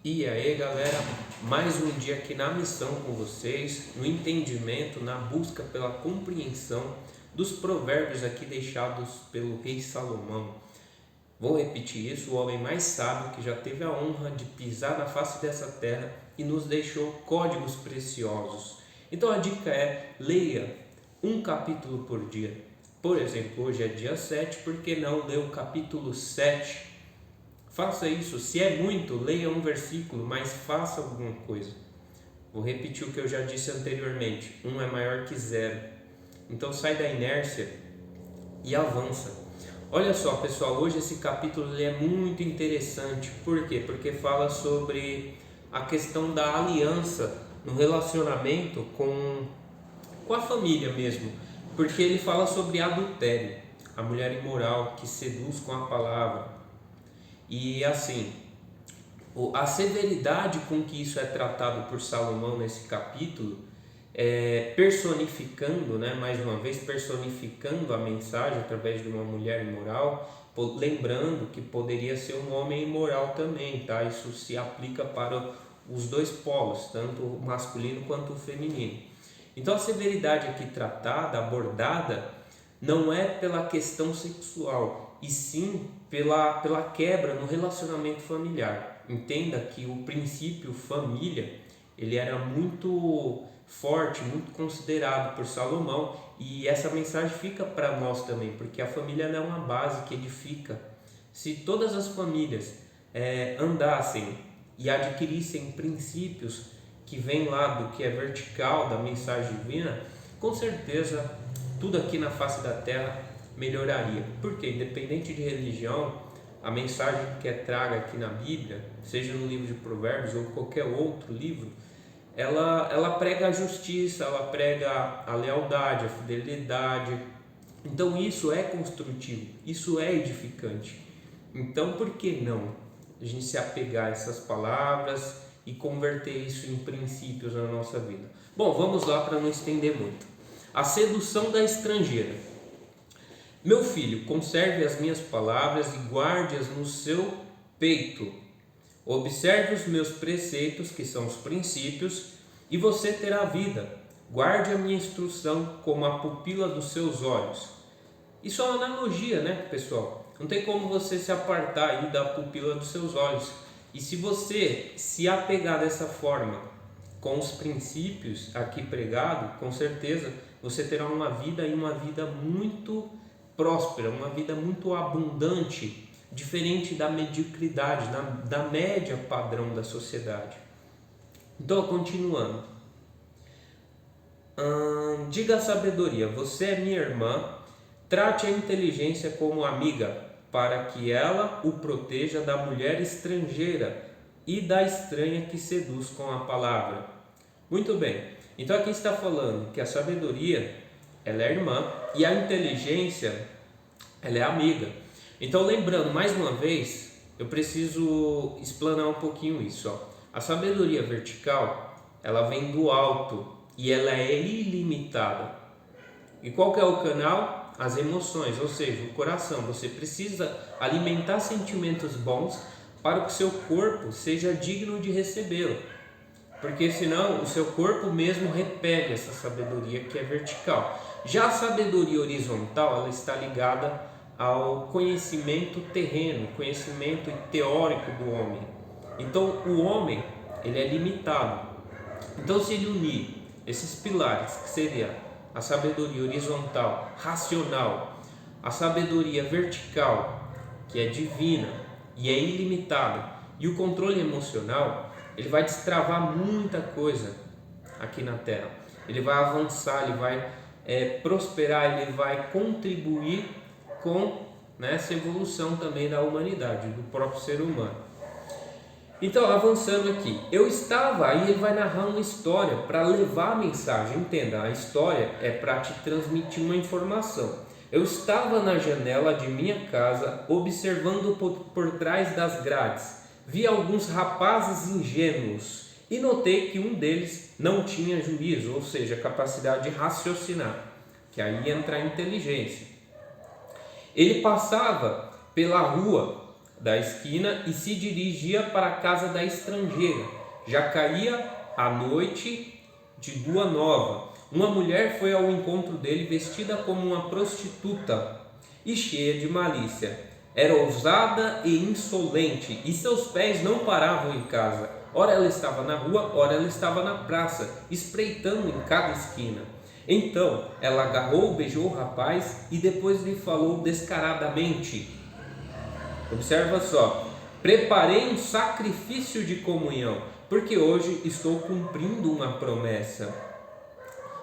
E aí galera, mais um dia aqui na missão com vocês, no entendimento, na busca pela compreensão dos provérbios aqui deixados pelo rei Salomão. Vou repetir isso, o homem mais sábio que já teve a honra de pisar na face dessa terra e nos deixou códigos preciosos. Então a dica é, leia um capítulo por dia. Por exemplo, hoje é dia 7, por que não ler o capítulo 7? Faça isso, se é muito, leia um versículo, mas faça alguma coisa. Vou repetir o que eu já disse anteriormente, 1 é maior que 0. Então sai da inércia e avança. Olha só pessoal, hoje esse capítulo ele é muito interessante. Por quê? Porque fala sobre a questão da aliança no relacionamento com a família mesmo. Porque ele fala sobre adultério, a mulher imoral que seduz com a palavra. E assim, a severidade com que isso é tratado por Salomão nesse capítulo, personificando, mais uma vez, personificando a mensagem através de uma mulher imoral, lembrando que poderia ser um homem imoral também, tá? Isso se aplica para os dois polos, tanto o masculino quanto o feminino. Então a severidade aqui tratada, abordada, não é pela questão sexual, e sim pela quebra no relacionamento familiar. Entenda que o princípio família, ele era muito forte, muito considerado por Salomão, e essa mensagem fica para nós também, porque a família é uma base que edifica. Se todas as famílias andassem e adquirissem princípios que vêm lá do que é vertical, da mensagem divina, com certeza tudo aqui na face da terra melhoraria. Porque independente de religião, a mensagem que é traga aqui na Bíblia, seja no livro de Provérbios ou qualquer outro livro, ela prega a justiça, ela prega a lealdade, a fidelidade. Então isso é construtivo, isso é edificante. Então por que não a gente se apegar a essas palavras e converter isso em princípios na nossa vida? Bom, vamos lá para não estender muito. A sedução da estrangeira. Meu filho, conserve as minhas palavras e guarde-as no seu peito. Observe os meus preceitos, que são os princípios, e você terá vida. Guarde a minha instrução como a pupila dos seus olhos. Isso é uma analogia, pessoal? Não tem como você se apartar aí da pupila dos seus olhos. E se você se apegar dessa forma com os princípios aqui pregados, com certeza você terá uma vida e uma vida muito próspera, uma vida muito abundante, diferente da mediocridade, da média padrão da sociedade. Então, continuando. Diga a sabedoria, você é minha irmã, trate a inteligência como amiga, para que ela o proteja da mulher estrangeira e da estranha que seduz com a palavra. Muito bem, então aqui está falando que a sabedoria ela é irmã e a inteligência ela é amiga. Então lembrando mais uma vez, eu preciso explanar um pouquinho isso. A sabedoria vertical ela vem do alto e ela é ilimitada. E qual que é o canal? As emoções, ou seja, o coração. Você precisa alimentar sentimentos bons para que o seu corpo seja digno de recebê-lo. Porque senão o seu corpo mesmo repele essa sabedoria que é vertical. Já a sabedoria horizontal, ela está ligada ao conhecimento terreno, conhecimento teórico do homem. Então o homem, ele é limitado. Então se ele unir esses pilares, que seria a sabedoria horizontal, racional, a sabedoria vertical, que é divina e é ilimitada, e o controle emocional, ele vai destravar muita coisa aqui na Terra. Ele vai avançar, ele vai prosperar, ele vai contribuir com essa evolução também da humanidade, do próprio ser humano. Então, avançando aqui, eu estava, aí ele vai narrar uma história para levar a mensagem. Entenda, a história é para te transmitir uma informação. Eu estava na janela de minha casa, observando por trás das grades. Vi alguns rapazes ingênuos e notei que um deles não tinha juízo, ou seja, capacidade de raciocinar, que aí entra a inteligência. Ele passava pela rua da esquina e se dirigia para a casa da estrangeira. Já caía a noite de lua nova. Uma mulher foi ao encontro dele vestida como uma prostituta e cheia de malícia. Era ousada e insolente, e seus pés não paravam em casa. Ora ela estava na rua, ora ela estava na praça, espreitando em cada esquina. Então ela agarrou, beijou o rapaz e depois lhe falou descaradamente. Observa só: preparei um sacrifício de comunhão, porque hoje estou cumprindo uma promessa.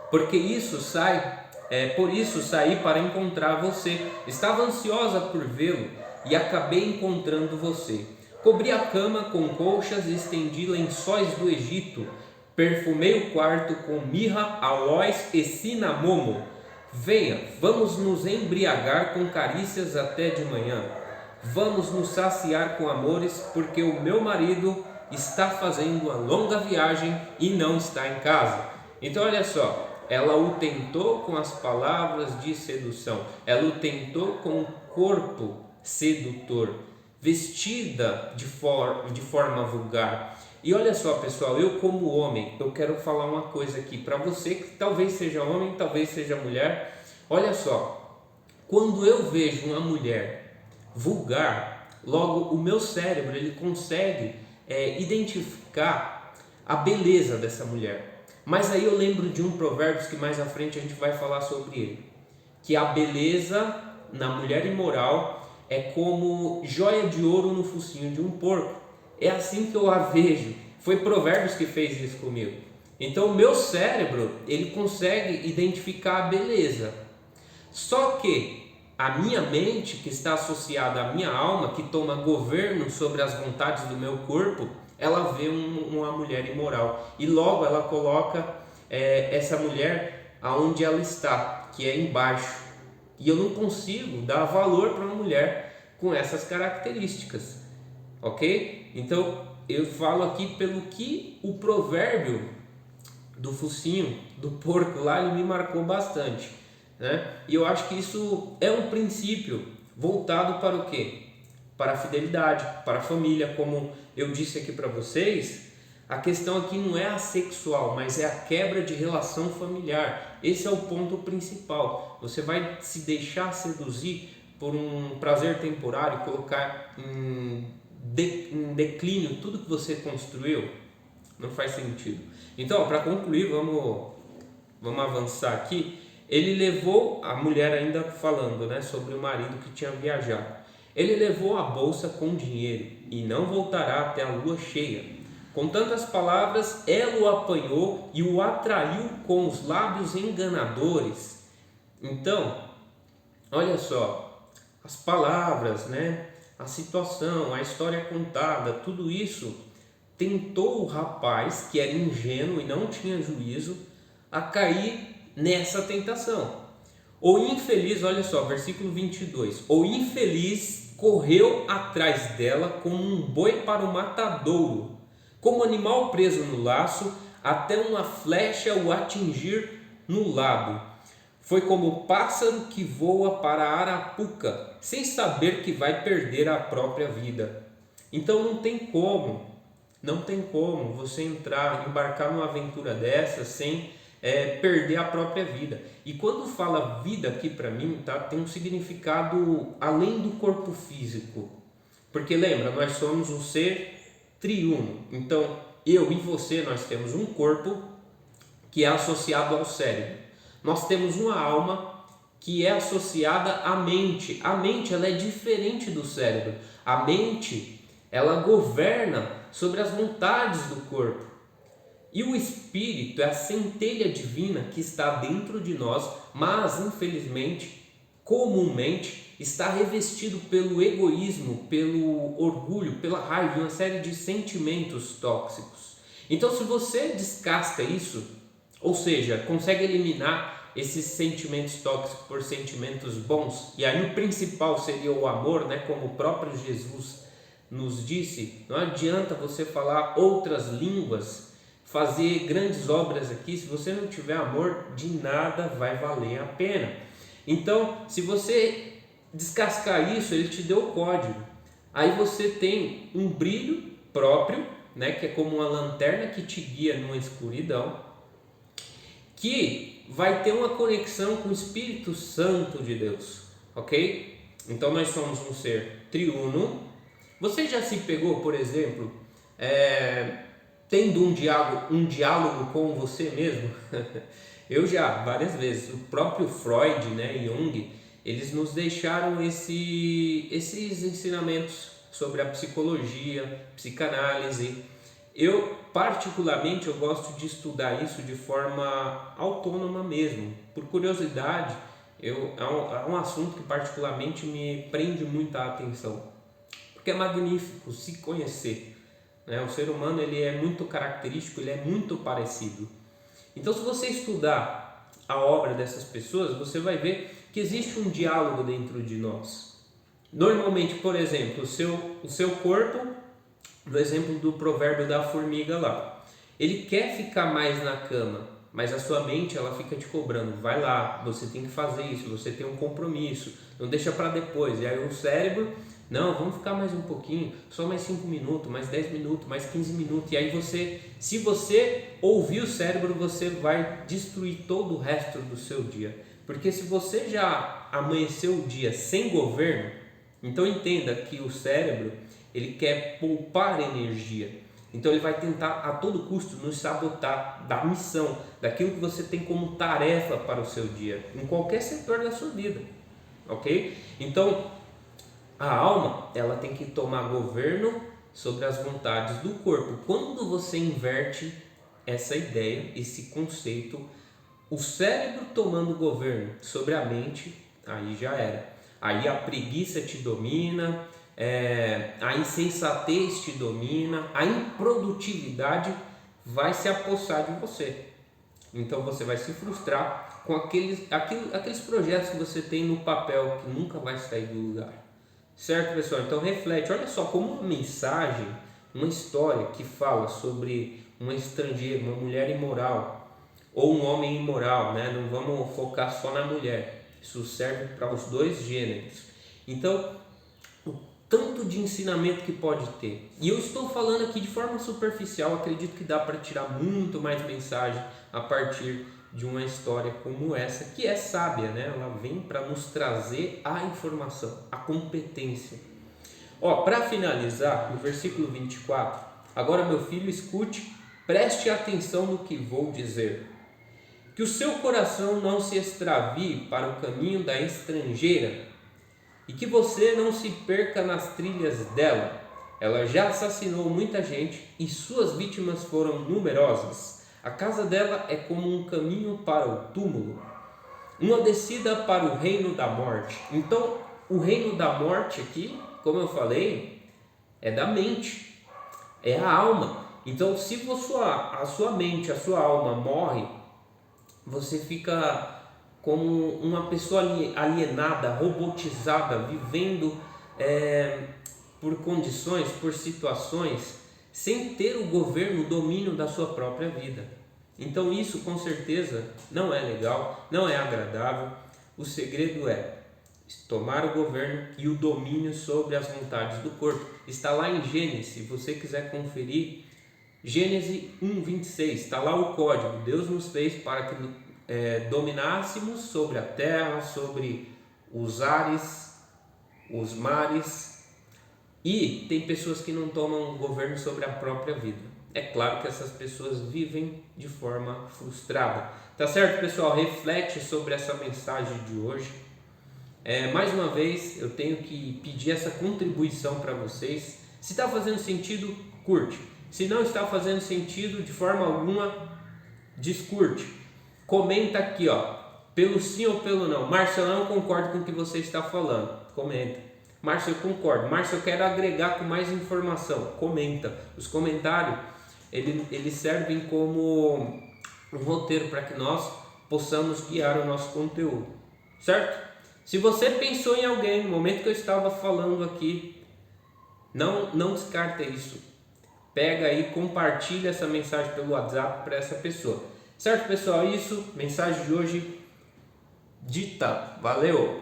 Por isso saí para encontrar você. Estava ansiosa por vê-lo e acabei encontrando você. Cobri a cama com colchas e estendi lençóis do Egito. Perfumei o quarto com mirra, aloés e cinamomo. Venha, vamos nos embriagar com carícias até de manhã. Vamos nos saciar com amores, porque o meu marido está fazendo uma longa viagem e não está em casa. Então olha só, ela o tentou com as palavras de sedução, ela o tentou com o corpo sedutor, vestida de forma vulgar. E olha só, pessoal, eu como homem, eu quero falar uma coisa aqui para você que talvez seja homem, talvez seja mulher. Olha só, quando eu vejo uma mulher vulgar, logo o meu cérebro ele consegue identificar a beleza dessa mulher. Mas aí eu lembro de um provérbio que mais à frente a gente vai falar sobre ele, que a beleza na mulher imoral é como joia de ouro no focinho de um porco. É assim que eu a vejo. Foi Provérbios que fez isso comigo. Então o meu cérebro ele consegue identificar a beleza. Só que a minha mente, que está associada à minha alma, que toma governo sobre as vontades do meu corpo, ela vê uma mulher imoral e logo ela coloca essa mulher aonde ela está, que é embaixo. E eu não consigo dar valor para uma mulher com essas características, ok? Então eu falo aqui pelo que o provérbio do focinho do porco lá ele me marcou bastante, né? E eu acho que isso é um princípio voltado para o quê? Para a fidelidade, para a família. Como eu disse aqui para vocês, a questão aqui não é a sexual, mas é a quebra de relação familiar. Esse é o ponto principal. Você vai se deixar seduzir por um prazer temporário, colocar em declínio tudo que você construiu? Não faz sentido. Então, para concluir, vamos avançar aqui. Ele levou, a mulher ainda falando, né, sobre o marido que tinha viajado. Ele levou a bolsa com dinheiro e não voltará até a lua cheia. Com tantas palavras, ela o apanhou e o atraiu com os lábios enganadores. Então, olha só, as palavras, né, a situação, a história contada, tudo isso tentou o rapaz, que era ingênuo e não tinha juízo, a cair nessa tentação. O infeliz, olha só, versículo 22, o infeliz correu atrás dela como um boi para o matadouro, como animal preso no laço, até uma flecha o atingir no lábio. Foi como o pássaro que voa para a arapuca, sem saber que vai perder a própria vida. Então não tem como você embarcar numa aventura dessa sem perder a própria vida. E quando fala vida aqui para mim, tá, tem um significado além do corpo físico. Porque lembra, nós somos um ser triuno. Então eu e você, nós temos um corpo que é associado ao cérebro. Nós temos uma alma que é associada à mente. A mente ela é diferente do cérebro. A mente ela governa sobre as vontades do corpo. E o espírito é a centelha divina que está dentro de nós, mas infelizmente, comumente, está revestido pelo egoísmo, pelo orgulho, pela raiva, uma série de sentimentos tóxicos. Então, se você descasca isso, ou seja, consegue eliminar esses sentimentos tóxicos por sentimentos bons, e aí o principal seria o amor, né? Como o próprio Jesus nos disse, não adianta você falar outras línguas, fazer grandes obras aqui, se você não tiver amor, de nada vai valer a pena. Então, se você descascar isso, ele te deu o código. Aí você tem um brilho próprio, né, que é como uma lanterna que te guia numa escuridão, que vai ter uma conexão com o Espírito Santo de Deus, ok? Então nós somos um ser triuno. Você já se pegou, por exemplo, tendo um diálogo com você mesmo? Eu já, várias vezes. O próprio Freud, né, Jung, eles nos deixaram esses ensinamentos sobre a psicologia, psicanálise. Eu, particularmente, eu gosto de estudar isso de forma autônoma mesmo, por curiosidade. É um assunto que particularmente me prende muita atenção, porque é magnífico se conhecer, né? O ser humano, ele é muito característico, ele é muito parecido. Então, se você estudar a obra dessas pessoas, você vai ver que existe um diálogo dentro de nós. Normalmente, por exemplo, o seu corpo, no exemplo do provérbio da formiga lá, ele quer ficar mais na cama, mas a sua mente, ela fica te cobrando, vai lá, você tem que fazer isso, você tem um compromisso, não deixa para depois. E aí o cérebro, não, vamos ficar mais um pouquinho, só mais 5 minutos, mais 10 minutos, mais 15 minutos. E aí se você ouvir o cérebro, você vai destruir todo o resto do seu dia. Porque se você já amanheceu o dia sem governo, então entenda que o cérebro, ele quer poupar energia. Então ele vai tentar a todo custo nos sabotar da missão, daquilo que você tem como tarefa para o seu dia, em qualquer setor da sua vida, ok? Então a alma, ela tem que tomar governo sobre as vontades do corpo. Quando você inverte essa ideia, esse conceito, o cérebro tomando governo sobre a mente, aí já era. Aí a preguiça te domina, a insensatez te domina, a improdutividade vai se apossar de você. Então você vai se frustrar com aqueles projetos que você tem no papel que nunca vai sair do lugar. Certo, pessoal? Então reflete, olha só como uma mensagem, uma história que fala sobre uma estrangeira, uma mulher imoral ou um homem imoral, né? Não vamos focar só na mulher, isso serve para os dois gêneros. Então, o tanto de ensinamento que pode ter, e eu estou falando aqui de forma superficial, acredito que dá para tirar muito mais mensagem a partir de uma história como essa, que é sábia, né? Ela vem para nos trazer a informação, a competência. Para finalizar, no versículo 24, agora meu filho, escute, preste atenção no que vou dizer. Que o seu coração não se extravie para o caminho da estrangeira e que você não se perca nas trilhas dela. Ela já assassinou muita gente e suas vítimas foram numerosas. A casa dela é como um caminho para o túmulo, uma descida para o reino da morte. Então, o reino da morte aqui, como eu falei, é da mente, é a alma. Então, se a sua mente, a sua alma morre, você fica como uma pessoa alienada, robotizada, vivendo por condições, por situações, sem ter o governo, o domínio da sua própria vida. Então isso com certeza não é legal, não é agradável. O segredo é tomar o governo e o domínio sobre as vontades do corpo. Está lá em Gênesis, se você quiser conferir, Gênesis 1:26, está lá o código. Deus nos fez para que dominássemos sobre a terra, sobre os ares, os mares. E tem pessoas que não tomam governo sobre a própria vida. É claro que essas pessoas vivem de forma frustrada. Tá certo, pessoal? Reflete sobre essa mensagem de hoje. Mais uma vez, eu tenho que pedir essa contribuição para vocês. Se está fazendo sentido, curte. Se não está fazendo sentido de forma alguma, descurte. Comenta aqui, pelo sim ou pelo não. Márcio, eu não concordo com o que você está falando. Comenta. Márcio, eu concordo. Márcio, eu quero agregar com mais informação. Comenta. Os comentários, eles servem como um roteiro para que nós possamos guiar o nosso conteúdo. Certo? Se você pensou em alguém no momento que eu estava falando aqui, não descarta isso. Pega aí, compartilha essa mensagem pelo WhatsApp para essa pessoa. Certo, pessoal? Isso, mensagem de hoje dita. Valeu!